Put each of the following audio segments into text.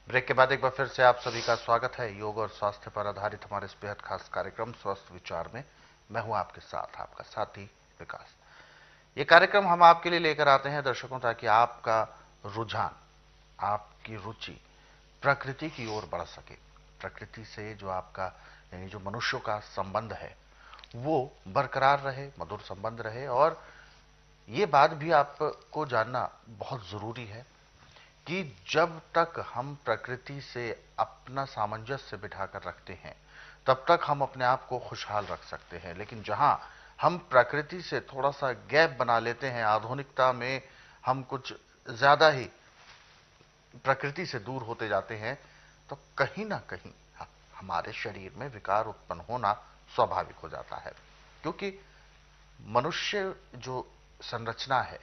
Break के बाद एक बार फिर से आप सभी का स्वागत है योग और स्वास्थ्य पर आधारित हमारे इस बेहद खास कार्यक्रम स्वस्थ विचार में। मैं हूं आपके साथ आपका साथी विकास। ये कार्यक्रम हम आपके लिए लेकर आते हैं दर्शकों, ताकि आपका रुझान, आपकी रुचि प्रकृति की ओर बढ़ सके। प्रकृति से जो आपका यानी जो मनुष्यों का संबंध है वो बरकरार रहे, मधुर संबंध रहे। और ये बात भी आपको जानना बहुत जरूरी है कि जब तक हम प्रकृति से अपना सामंजस्य बिठाकर रखते हैं तब तक हम अपने आप को खुशहाल रख सकते हैं। लेकिन जहां हम प्रकृति से थोड़ा सा गैप बना लेते हैं, आधुनिकता में हम कुछ ज्यादा ही प्रकृति से दूर होते जाते हैं, तो कहीं ना कहीं हमारे शरीर में विकार उत्पन्न होना स्वाभाविक हो जाता है। क्योंकि मनुष्य जो संरचना है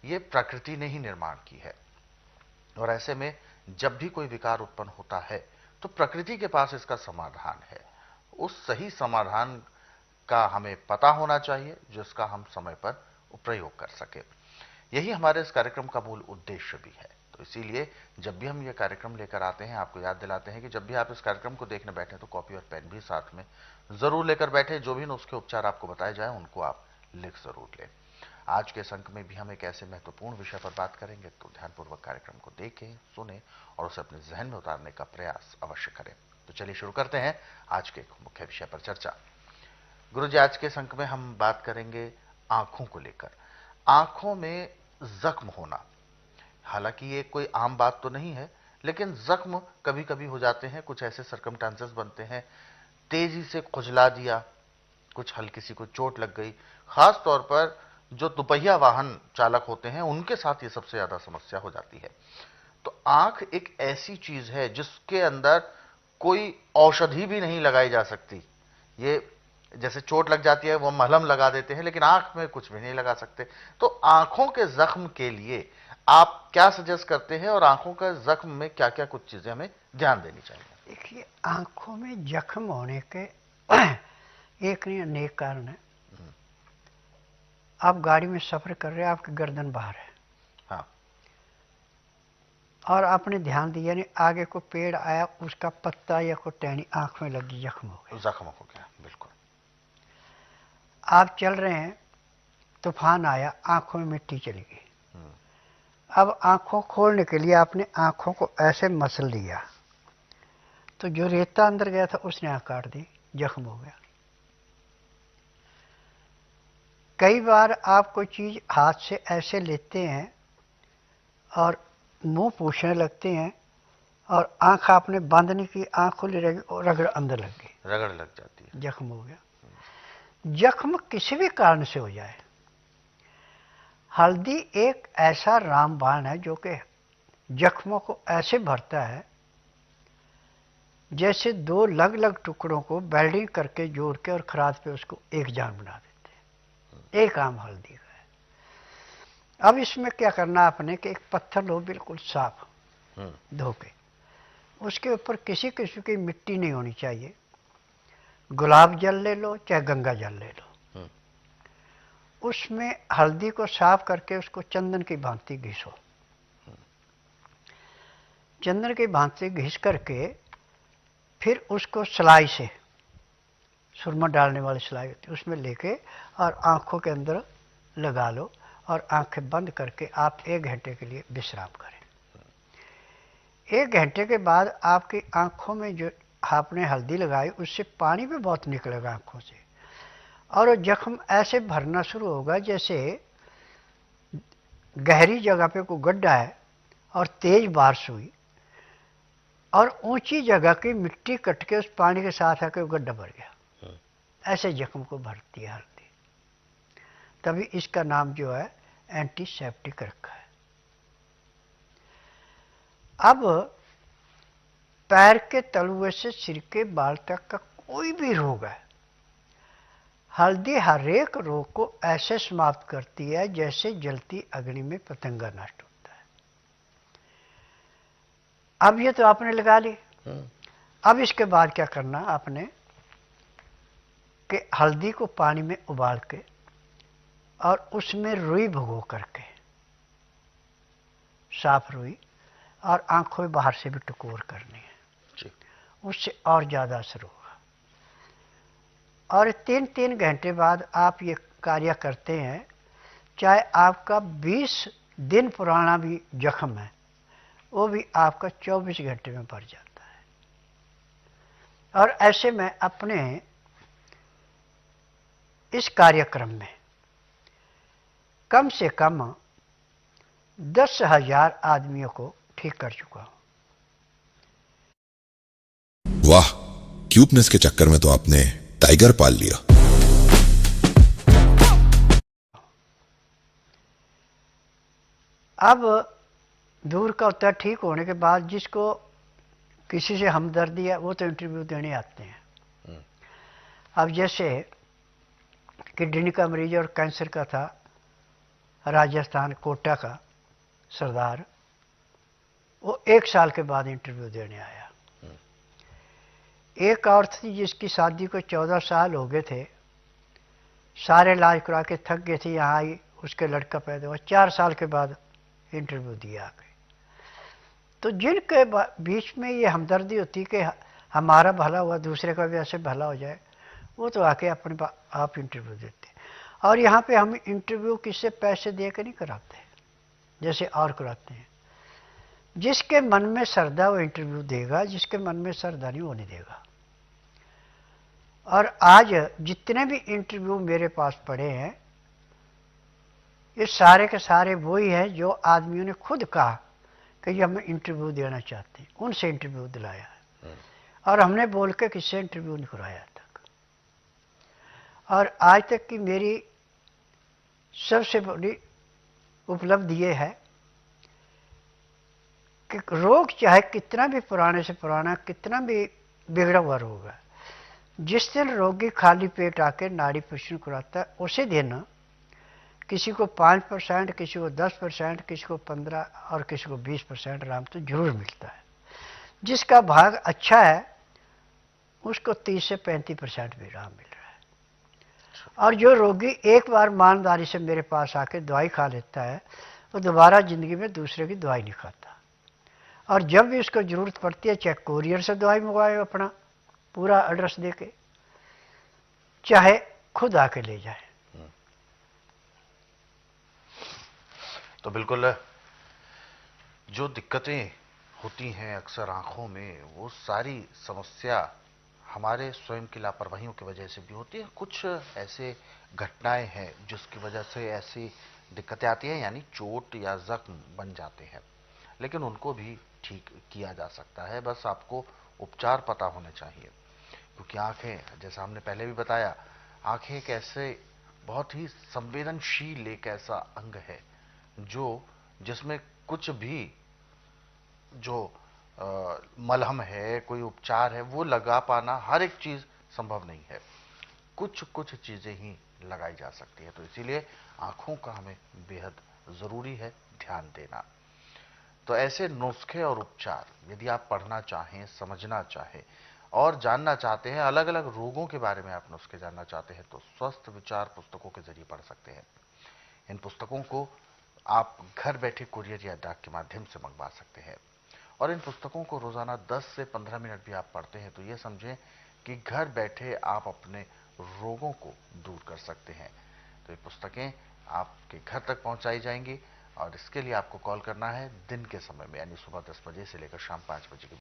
ये प्रकृति ने ही निर्माण की है। और ऐसे में जब भी कोई विकार उत्पन्न होता है तो प्रकृति के पास इसका समाधान है। उस सही समाधान का हमें पता होना चाहिए जिसका हम समय पर प्रयोग कर सके। यही हमारे इस कार्यक्रम का मूल उद्देश्य भी है। तो इसीलिए जब भी हम ये कार्यक्रम लेकर आते हैं, आपको याद दिलाते हैं कि जब भी आप इस कार्यक्रम को देखने बैठे तो कॉपी और पेन भी साथ में जरूर लेकर बैठे। जो भी नुस्खे उपचार आपको बताए जाए उनको आप लिख जरूर लें। आज के इस अंक में भी हम एक ऐसे महत्वपूर्ण विषय पर बात करेंगे, तो ध्यानपूर्वक कार्यक्रम को देखें, सुने और उसे अपने जहन में उतारने का प्रयास अवश्य करें। तो चलिए शुरू करते हैं आज के मुख्य विषय पर चर्चा। गुरुजी, आज के इस अंक में हम बात करेंगे आंखों को लेकर। आंखों में जख्म होना, हालांकि ये कोई आम बात तो नहीं है, लेकिन जख्म कभी कभी हो जाते हैं। कुछ ऐसे सरकमस्टांसेस बनते हैं, तेजी से खुजला दिया, कुछ हल्की सी कोई चोट लग गई। खास तौर पर जो दुपहिया वाहन चालक होते हैं उनके साथ ये सबसे ज्यादा समस्या हो जाती है। तो आंख एक ऐसी चीज है जिसके अंदर कोई औषधि भी नहीं लगाई जा सकती। ये जैसे चोट लग जाती है वो मलहम लगा देते हैं, लेकिन आंख में कुछ भी नहीं लगा सकते। तो आंखों के जख्म के लिए आप क्या सजेस्ट करते हैं और आंखों के जख्म में क्या क्या कुछ चीजें हमें ध्यान देनी चाहिए? देखिए, आंखों में जख्म होने के एक नहीं अनेक कारण है। आप गाड़ी में सफर कर रहे हैं, आपकी गर्दन बाहर है। हाँ। और आपने ध्यान दिया नहीं, आगे को पेड़ आया, उसका पत्ता या कोई टहनी आंख में लगी, जख्म हो गया। जख्म हो गया, बिल्कुल। आप चल रहे हैं, तूफान आया, आंखों में मिट्टी चली गई। अब आंखों खोलने के लिए आपने आंखों को ऐसे मसल दिया, तो जो रेता अंदर गया था उसने आंख काट दी, जख्म हो गया। कई बार आप कोई चीज हाथ से ऐसे लेते हैं और मुंह पूछने लगते हैं, और आंख आपने बंद नहीं की, आंख खुली रहेगी और रगड़ अंदर लग गई, रगड़ लग जाती है, जख्म हो गया। जख्म किसी भी कारण से हो जाए, हल्दी एक ऐसा रामबाण है जो कि जख्मों को ऐसे भरता है जैसे दो अलग अलग टुकड़ों को वेल्डिंग करके जोड़ के और खराद पे उसको एक जान बना देते हैं। एक आम हल्दी का है। अब इसमें क्या करना आपने कि एक पत्थर लो, बिल्कुल साफ धो के, उसके ऊपर किसी किस्म की मिट्टी नहीं होनी चाहिए। गुलाब जल ले लो चाहे गंगा जल ले लो, उसमें हल्दी को साफ करके उसको चंदन की भांति घिसो। चंदन की भांति घिस करके फिर उसको सिलाई से, सुरमा डालने वाली सिलाई होती है, उसमें लेके और आंखों के अंदर लगा लो और आंखें बंद करके आप 1 घंटे के लिए विश्राम करें। 1 घंटे के बाद आपकी आंखों में जो आपने हल्दी लगाई उससे पानी भी बहुत निकलेगा आंखों से, और जख्म ऐसे भरना शुरू होगा जैसे गहरी जगह पे कोई गड्ढा है और तेज बारिश हुई और ऊंची जगह की मिट्टी कट के उस पानी के साथ आके वो गड्ढा भर गया। ऐसे जख्म को भरती है हल्दी। तभी इसका नाम जो है एंटीसेप्टिक रखा है। अब पैर के तलुए से सिर के बाल तक का कोई भी रोग है, हल्दी हर एक रोग को ऐसे समाप्त करती है जैसे जलती अग्नि में पतंगा नष्ट होता है। अब ये तो आपने लगा ली। अब इसके बाद क्या करना आपने कि हल्दी को पानी में उबाल के और उसमें रुई भिगो करके, साफ रुई, और आंखों में बाहर से भी टकोर करनी है, जी। उससे और ज़्यादा असर होगा। और 3-3 घंटे बाद आप ये कार्य करते हैं, चाहे आपका 20 दिन पुराना भी जख्म है, वो भी आपका 24 घंटे में भर जाता है। और ऐसे में अपने इस कार्यक्रम में कम से कम 10,000 आदमियों को ठीक कर चुका हूं। वाह, क्यूटनेस के चक्कर में तो आपने टाइगर पाल लिया। अब दूर का उत्तर ठीक होने के बाद जिसको किसी से हमदर्दी है वो तो इंटरव्यू देने आते हैं। अब जैसे किडनी का मरीज और कैंसर का था, राजस्थान कोटा का सरदार, वो 1 साल के बाद इंटरव्यू देने आया। एक औरत थी जिसकी शादी को 14 साल हो गए थे, सारे इलाज करा के थक गए थे, यहाँ आई, उसके लड़का पैदा हुआ, 4 साल के बाद इंटरव्यू दिया आ गए। तो जिनके बीच में ये हमदर्दी होती कि हमारा भला हुआ, दूसरे का भी ऐसे भला हो जाए, वो तो आके अपने आप इंटरव्यू देते। और यहाँ पे हम इंटरव्यू किससे पैसे दे के नहीं कराते जैसे और कराते हैं। जिसके मन में श्रद्धा वो इंटरव्यू देगा, जिसके मन में श्रद्धा नहीं वो नहीं देगा। और आज जितने भी इंटरव्यू मेरे पास पड़े हैं, ये सारे के सारे वही हैं जो आदमियों ने खुद कहा कि ये हम इंटरव्यू देना चाहते हैं, उनसे इंटरव्यू दिलाया है। और हमने बोल के किससे इंटरव्यू नहीं कराया तक। और आज तक की मेरी सबसे बड़ी उपलब्धि ये है कि रोग चाहे कितना भी पुराने से पुराना, कितना भी बिगड़ा हुआ रोग है, जिस दिन रोगी खाली पेट आके नाड़ी परीक्षण कराता है, उसी दिन किसी को 5%, किसी को 10%, किसी को 15% और किसी को 20% आराम तो जरूर मिलता है। जिसका भाग अच्छा है उसको 30 से 35% भी आराम मिल रहा है। और जो रोगी एक बार ईमानदारी से मेरे पास आके दवाई खा लेता है, वो दोबारा जिंदगी में दूसरे की दवाई नहीं खाता। और जब भी उसको जरूरत पड़ती है, चाहे कोरियर से दवाई मंगवाए अपना पूरा एड्रेस दे के, चाहे खुद आके ले जाए। तो बिल्कुल जो दिक्कतें होती हैं अक्सर आंखों में, वो सारी समस्या हमारे स्वयं की लापरवाहियों की वजह से भी होती है। कुछ ऐसे घटनाएं हैं जिसकी वजह से ऐसी दिक्कतें आती हैं, यानी चोट या जख्म बन जाते हैं, लेकिन उनको भी ठीक किया जा सकता है, बस आपको उपचार पता होने चाहिए। क्योंकि आंखें, जैसा हमने पहले भी बताया, आंखें एक ऐसे बहुत ही संवेदनशील एक ऐसा अंग है जिसमें कुछ भी जो मलहम है, कोई उपचार है, वो लगा पाना हर एक चीज संभव नहीं है। कुछ कुछ चीजें ही लगाई जा सकती है। तो इसीलिए आंखों का हमें बेहद जरूरी है ध्यान देना। तो ऐसे नुस्खे और उपचार यदि आप पढ़ना चाहें, समझना चाहें और जानना चाहते हैं, अलग अलग रोगों के बारे में आप नुस्खे जानना चाहते हैं, तो स्वस्थ विचार पुस्तकों के जरिए पढ़ सकते हैं। इन पुस्तकों को आप घर बैठे कुरियर या डाक के माध्यम से मंगवा सकते हैं। और इन पुस्तकों को रोजाना 10 से 15 मिनट भी आप पढ़ते हैं तो ये समझें कि घर बैठे आप अपने रोगों को दूर कर सकते हैं। तो ये पुस्तकें आपके घर तक पहुंचाई जाएंगी और इसके लिए आपको कॉल करना है दिन के समय में, यानी सुबह 10 बजे से लेकर शाम 5 बजे के